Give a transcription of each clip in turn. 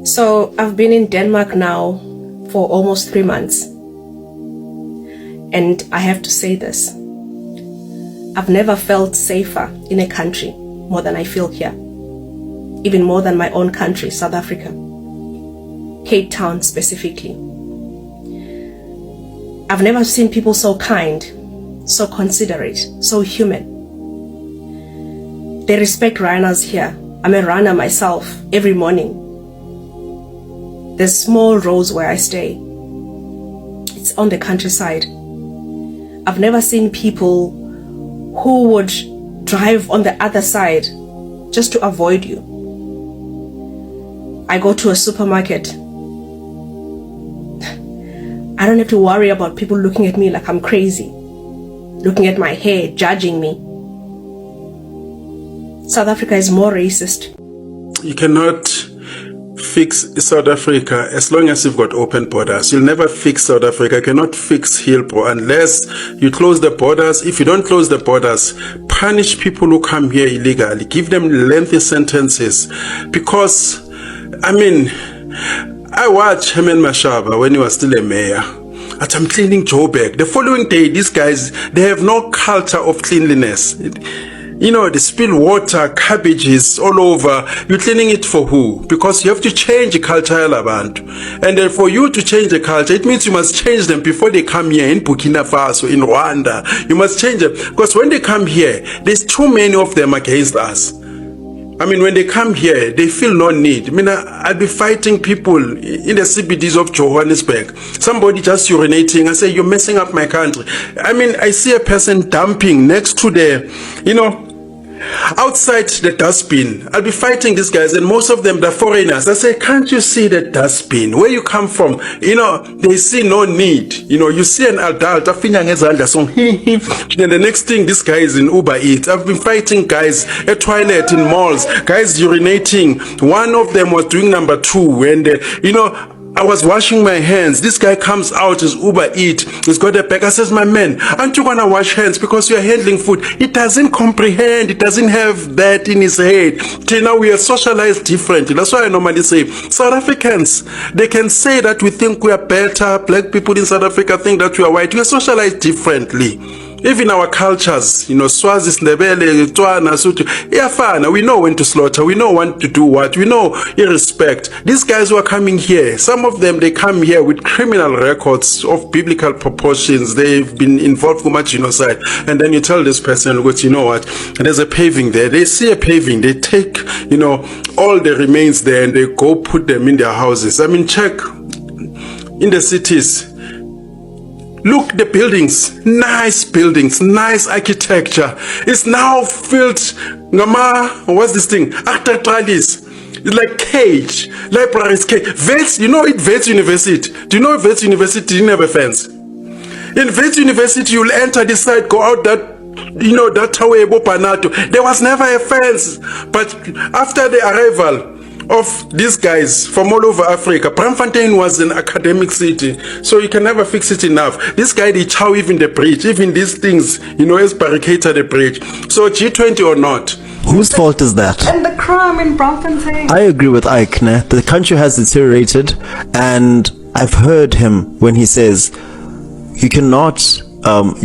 So I've been in Denmark now for almost 3 months. And I have to say this. I've never felt safer in a country more than I feel here. Even more than my own country, South Africa. Cape Town specifically. I've never seen people so kind, so considerate, so human. They respect runners here. I'm a runner myself every morning. There's small roads where I stay. It's on the countryside. I've never seen people who would drive on the other side just to avoid you. I go to a supermarket. I don't have to worry about people looking at me like I'm crazy, looking at my hair, judging me. South Africa is more racist. You cannot fix South Africa as long as you've got open borders. You'll never fix South Africa. You cannot fix Hillbrow unless you close the borders. If you don't close the borders, punish people who come here illegally. Give them lengthy sentences. Because, I watched Herman Mashaba when he was still a mayor. I'm cleaning Joburg. The following day, these guys, they have no culture of cleanliness. They spill water, cabbages all over. You're cleaning it for who? Because you have to change the culture, Labantu. And then for you to change the culture, it means you must change them before they come here in Burkina Faso, in Rwanda. You must change them. Because when they come here, there's too many of them against us. When they come here, they feel no need. I'll be fighting people in the CBDs of Johannesburg. Somebody just urinating. I say, you're messing up my country. I see a person dumping next to the, outside the dustbin. I'll be fighting these guys, and most of them, they're foreigners. I say, can't you see the dustbin? Where you come from? They see no need. You see an adult, then the next thing, this guy is in Uber Eats. I've been fighting guys at toilet in malls, guys urinating. One of them was doing number 2, and I was washing my hands. This guy comes out, his Uber Eat. He's got a bag. I says, my man, aren't you gonna wash hands because you're handling food? It doesn't comprehend. It doesn't have that in his head. Till now, we are socialized differently. That's why I normally say, South Africans, they can say that we think we are better. Black people in South Africa think that we are white. We are socialized differently. Even our cultures, Swazi, Ndebele, Tswana, Sotho, fine. We know when to slaughter. We know when to do what. We know respect. These guys who are coming here, some of them, they come here with criminal records of biblical proportions. They've been involved with much genocide. And then you tell this person, you know what, there's a paving there. They see a paving. They take, all the remains there and they go put them in their houses. Check in the cities. Look, the buildings, nice architecture. It's now filled, what's this thing? Architecturalis. It's like cage, libraries, cage. Wits, Wits University. Do you know Wits University didn't have a fence? In Wits University, you'll enter this side, go out that Tawe Bopanato. There was never a fence. But after the arrival of these guys from all over Africa, Braamfontein was an academic city, so you can never fix it enough. This guy, they chow even the bridge, even these things, has barricaded the bridge. So G20 or not. Whose fault is that? And the crime in Braamfontein. I agree with Ike. The country has deteriorated, and I've heard him when he says, you cannot,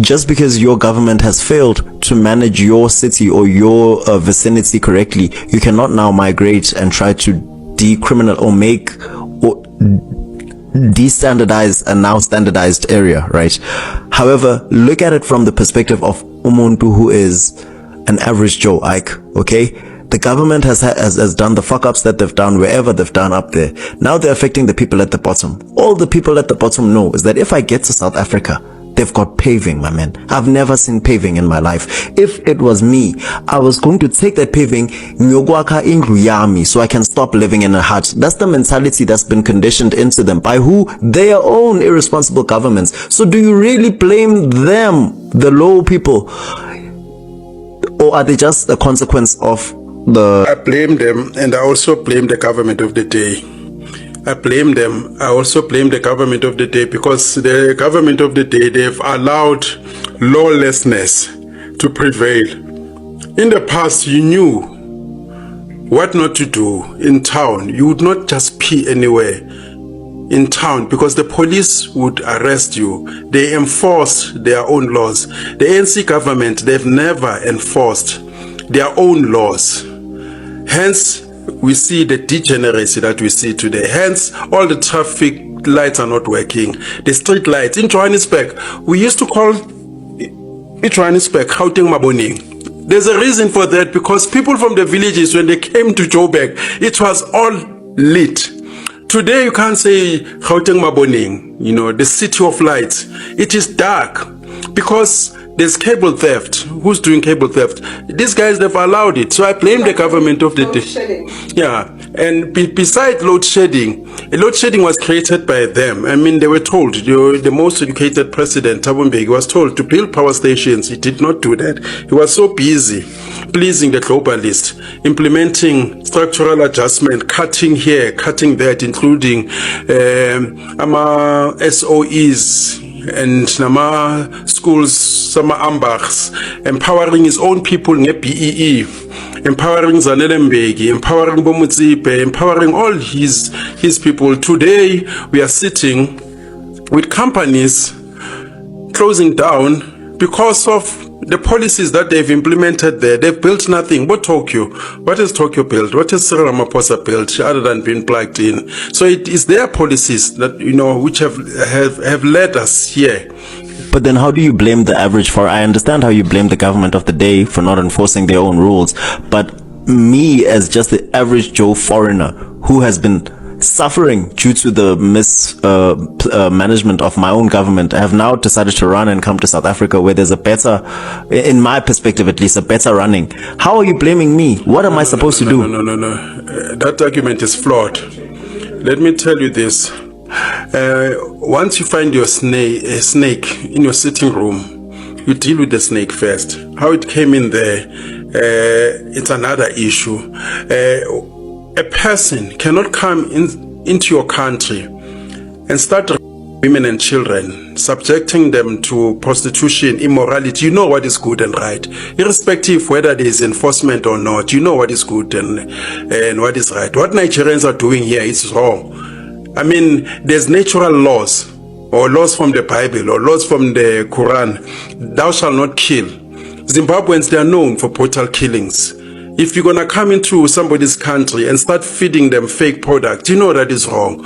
just because your government has failed to manage your city or your vicinity correctly, you cannot now migrate and try to decriminal or make or destandardize a now standardized area, right? However, look at it from the perspective of umuntu who is an average Joe, Ike, okay? The government has done the fuck-ups that they've done wherever they've done up there. Now they're affecting the people at the bottom. All the people at the bottom know is that if I get to South Africa, they've got paving, my man. I've never seen paving in my life. If it was me, I was going to take that paving, so I can stop living in a hut. That's the mentality that's been conditioned into them. By who? Their own irresponsible governments. So do you really blame them, the low people? Or are they just a consequence of the... I blame them, and I also blame the government of the day. I blame them. I also blame the government of the day, because the government of the day, they've allowed lawlessness to prevail. In the past, you knew what not to do in town. You would not just pee anywhere in town because the police would arrest you. They enforce their own laws. The ANC government, they've never enforced their own laws. Hence, we see the degeneracy that we see today. Hence, all the traffic lights are not working. The street lights in Johannesburg, we used to call Johannesburg Gauteng Maboning. There's a reason for that, because people from the villages, when they came to Joburg, it was all lit. Today you can't say Gauteng Maboning, the city of lights. It is dark because there's cable theft. Who's doing cable theft? These guys, they've allowed it. So I blame the government of the day. Yeah. And besides load shedding was created by them. I mean, they were told, the most educated president, Thabo Mbeki, was told to build power stations. He did not do that. He was so busy pleasing the globalists, implementing structural adjustment, cutting here, cutting that, including SOEs, and nama schools, some ambachs, empowering his own people in BEE, empowering Zanele Mbeki, empowering Bomutsipe, empowering all his people. Today we are sitting with companies closing down because of the policies that they've implemented there. They've built nothing but Tokyo. What has Tokyo built? What has Cyril Ramaphosa built other than being plugged in? So it is their policies that, which have led us here. But then how do you blame the average for? I understand how you blame the government of the day for not enforcing their own rules. But me, as just the average Joe foreigner who has been suffering due to the mismanagement of my own government, I have now decided to run and come to South Africa where there's a better, in my perspective at least, a better running. How are you blaming me? What am I supposed to do? No. That argument is flawed. Let me tell you this. Once you find a snake in your sitting room, you deal with the snake first. How it came in there, it's another issue. A person cannot come into your country and start women and children, subjecting them to prostitution, immorality. You know what is good and right, irrespective whether there is enforcement or not. You know what is good and what is right. What Nigerians are doing here is wrong. I mean, there's natural laws, or laws from the Bible, or laws from the Quran. Thou shalt not kill. Zimbabweans, they are known for brutal killings. If you're going to come into somebody's country and start feeding them fake products, you know that is wrong.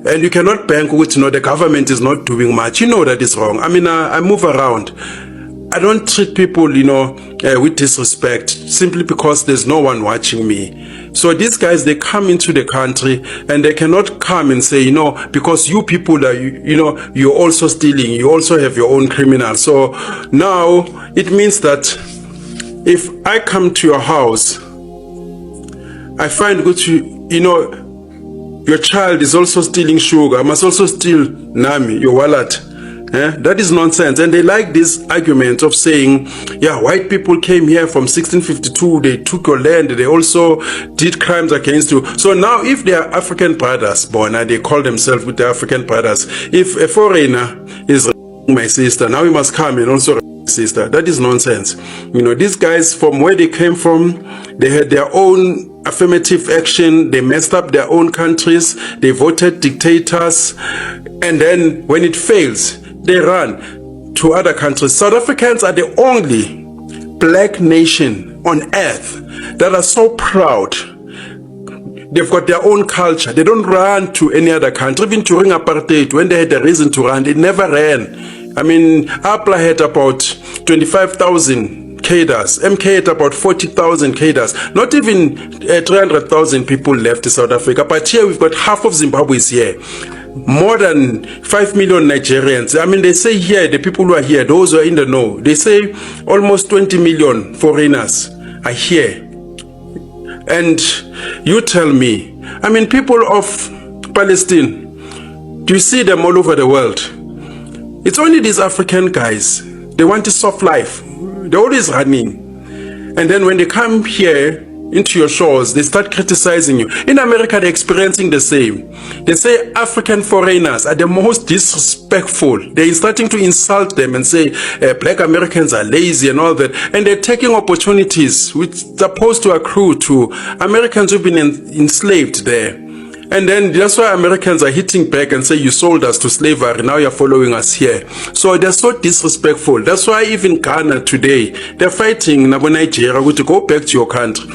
And you cannot bank with, the government is not doing much. You know that is wrong. I mean, I move around. I don't treat people, with disrespect simply because there's no one watching me. So these guys, they come into the country and they cannot come and say, because you people are, you're also stealing. You also have your own criminals. So now it means that if I come to your house, I find your child is also stealing sugar. I must also steal Nami, your wallet. That is nonsense. And they like this argument of saying, white people came here from 1652, they took your land, they also did crimes against you. So now if they are African brothers, they call themselves with the African brothers. If a foreigner is my sister, now we must come and also sister. That is nonsense. These guys, from where they came from, they had their own affirmative action. They messed up their own countries. They voted dictators. And then when it fails, they run to other countries. South Africans are the only black nation on earth that are so proud. They've got their own culture. They don't run to any other country. Even during apartheid, when they had a reason to run, they never ran. I mean, APLA had about 25,000 cadres. MK had about 40,000 cadres. Not even 300,000 people left South Africa. But here we've got half of Zimbabwe is here. More than 5 million Nigerians. I mean, they say here, the people who are here, those who are in the know, they say almost 20 million foreigners are here. And you tell me, I mean, people of Palestine, do you see them all over the world? It's only these African guys. They want a soft life. They're always running. And then when they come here, into your shores, they start criticizing you. In America, they're experiencing the same. They say African foreigners are the most disrespectful. They're starting to insult them and say black Americans are lazy and all that. And they're taking opportunities which are supposed to accrue to Americans who've been enslaved there. And then that's why Americans are hitting back and say, you sold us to slavery, now you're following us here. So they're so disrespectful. That's why even Ghana today, they're fighting Nigeria to go back to your country.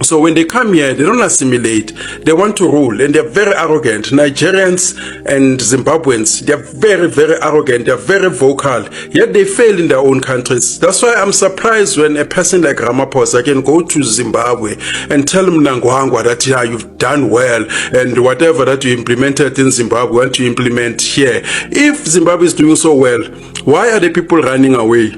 So when they come here, they don't assimilate. They want to rule, and they're very arrogant. Nigerians and Zimbabweans, they're very, very arrogant. They're very vocal. Yet they fail in their own countries. That's why I'm surprised when a person like Ramaphosa can go to Zimbabwe and tell Mnangagwa that you've done well, and whatever that you implemented in Zimbabwe, want to implement here. If Zimbabwe is doing so well, why are the people running away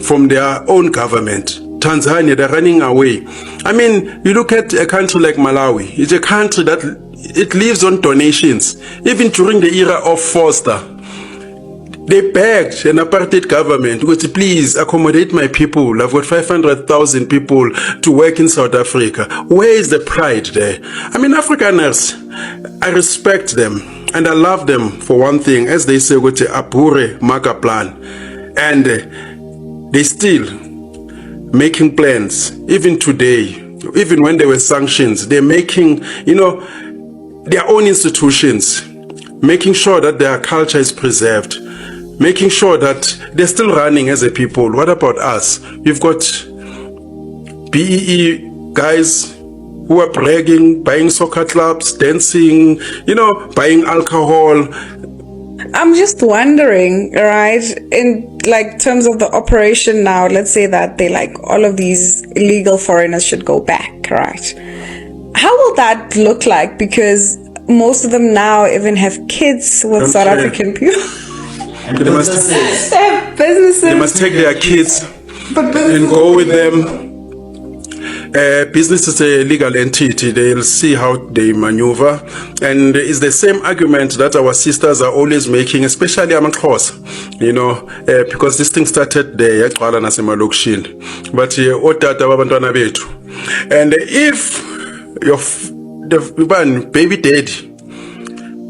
from their own government? Tanzania, they're running away. I mean, you look at a country like Malawi. It's a country that it lives on donations. Even during the era of Foster, they begged an apartheid government to please accommodate my people. I've got 500,000 people to work in South Africa. Where is the pride there? I mean, Afrikaners, I respect them and I love them for one thing. As they say, with the Apure Maka plan. And they still making plans, even today, even when there were sanctions, they're making, their own institutions, making sure that their culture is preserved, making sure that they're still running as a people. What about us? We've got BEE guys who are bragging, buying soccer clubs, dancing, buying alcohol. I'm just wondering, right, in terms of the operation now, let's say that they all of these illegal foreigners should go back, right? How will that look like? Because most of them now even have kids with South African people. They must have businesses. They must take their kids and go with them. Business is a legal entity. They'll see how they maneuver, and it's the same argument that our sisters are always making, especially amaXhosa, because this thing started there, but and if the baby daddy,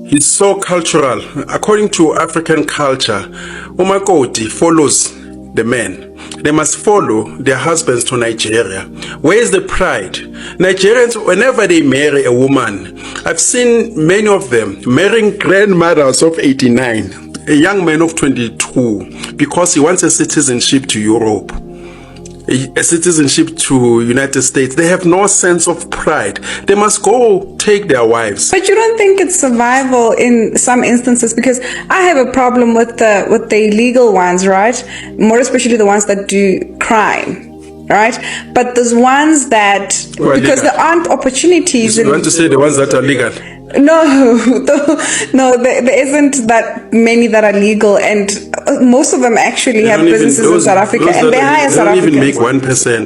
he's so cultural, according to African culture, umakoti follows the men. They must follow their husbands to Nigeria. Where is the pride? Nigerians, whenever they marry a woman, I've seen many of them marrying grandmothers of 89, a young man of 22, because he wants a citizenship to Europe, a citizenship to United States. They have no sense of pride. They must go take their wives. But you don't think it's survival in some instances? Because I have a problem with the illegal ones, right? More especially the ones that do crime, right? But there's ones that, because there aren't opportunities. You want to say the ones that are legal? No, there isn't that many that are legal, and most of them actually have businesses in South Africa, and they hire South Africans. They don't even make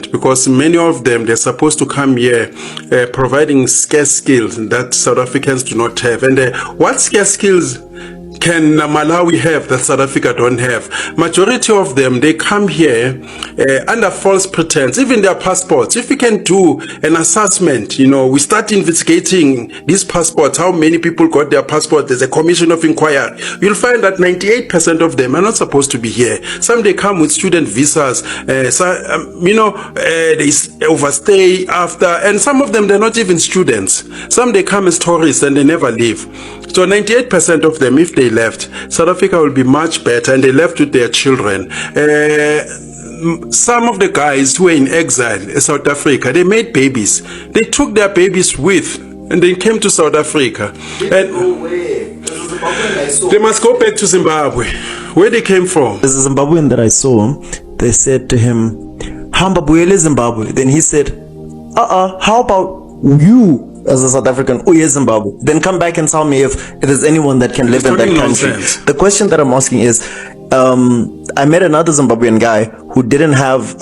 1%, because many of them, they're supposed to come here providing scarce skills that South Africans do not have. And what scarce skills can Malawi have that South Africa don't have? Majority of them, they come here under false pretense, even their passports. If we can do an assessment, we start investigating these passports, how many people got their passport, there's a commission of inquiry, you'll find that 98% of them are not supposed to be here. Some, they come with student visas, they overstay after, and some of them, they're not even students. Some, they come as tourists and they never leave. So 98% of them, if they left, South Africa will be much better, and they left with their children. Some of the guys who were in exile in South Africa, they made babies. They took their babies with, and they came to South Africa. And they must go back to Zimbabwe, where they came from. There's a Zimbabwean that I saw. They said to him, "Hamba buyele Zimbabwe." Then he said, how about you as a South African, Zimbabwe, then come back and tell me if there's anyone that can live in that country. Nonsense. The question that I'm asking is, I met another Zimbabwean guy who didn't have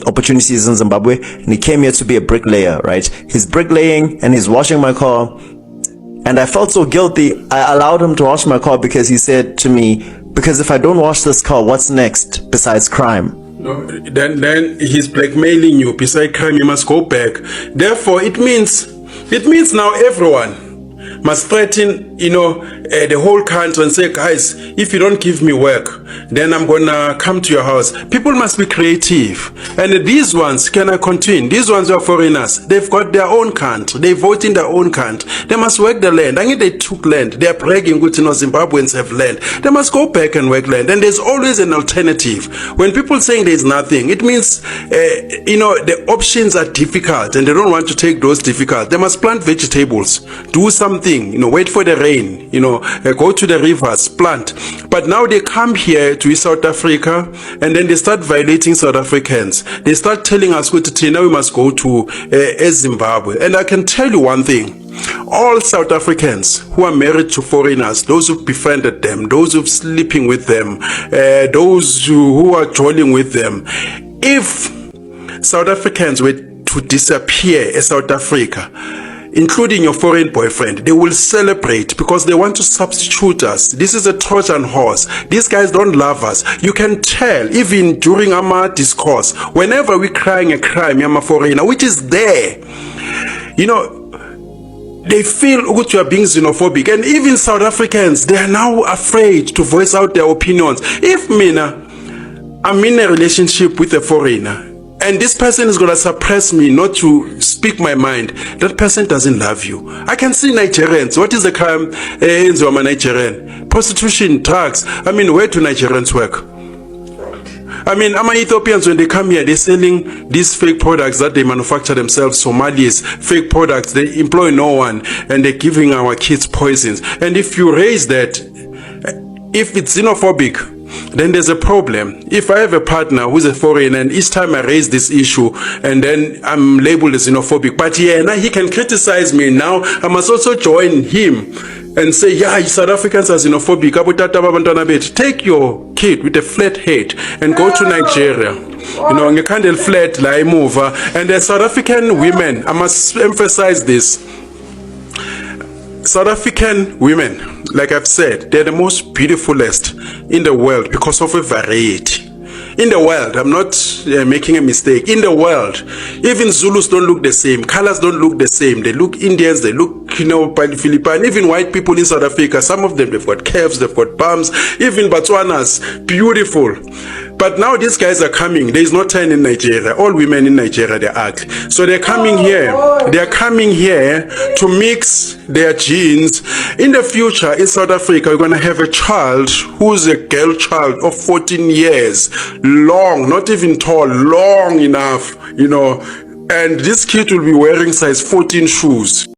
opportunities in Zimbabwe, and he came here to be a bricklayer, right? He's bricklaying and he's washing my car, and I felt so guilty. I allowed him to wash my car because he said to me, because if I don't wash this car, what's next besides crime? No, then he's blackmailing you. Beside crime, you must go back. Therefore, it means now everyone must threaten, the whole country and say, guys, if you don't give me work, then I'm gonna come to your house. People must be creative. And these ones, can I continue? These ones are foreigners. They've got their own country. They vote in their own country. They must work the land. I mean, they took land. They're bragging, good, Zimbabweans have land. They must go back and work land. And there's always an alternative. When people saying there's nothing, it means, the options are difficult and they don't want to take those difficult. They must plant vegetables, do something, wait for the rain, go to the rivers, plant. But now they come here to South Africa and then they start violating South Africans. They start telling us, now we must go to Zimbabwe. And I can tell you one thing. All South Africans who are married to foreigners, those who've befriended them, those who've sleeping with them, those who are joining with them, if South Africans were to disappear in South Africa, including your foreign boyfriend, they will celebrate because they want to substitute us. This is a Trojan horse. These guys don't love us. You can tell, even during our discourse, whenever we're crying a crime, I'm a foreigner, which is there. They feel that you are being xenophobic. And even South Africans, they are now afraid to voice out their opinions. If I'm in a relationship with a foreigner, and this person is going to suppress me not to speak my mind, that person doesn't love you. I can see Nigerians. What is the crime in Nigerian? Prostitution, drugs. Where do Nigerians work? Ethiopians, when they come here, they're selling these fake products that they manufacture themselves, Somalis, fake products. They employ no one, and they're giving our kids poisons. And if you raise that, if it's xenophobic, then there's a problem. If I have a partner who's a foreigner and each time I raise this issue and then I'm labeled as xenophobic, but now he can criticize me, now I must also join him and say, South Africans are xenophobic. Take your kid with a flat head and go to Nigeria. You can't flat lie move. And the South African women, I must emphasize this. South African women, like I've said, they're the most beautifulest in the world because of a variety. In the world, I'm not making a mistake. In the world, even Zulus don't look the same. Colors don't look the same. They look Indians, they look, Philippines. Even white people in South Africa, some of them, they've got calves, they've got bums. Even Botswanas, beautiful. But now these guys are coming. There is no time in Nigeria. All women in Nigeria, they're ugly. So they're coming here. They're coming here to mix their genes. In the future, in South Africa, we're going to have a child who's a girl child of 14 years. Long, not even tall, long enough, and this kid will be wearing size 14 shoes.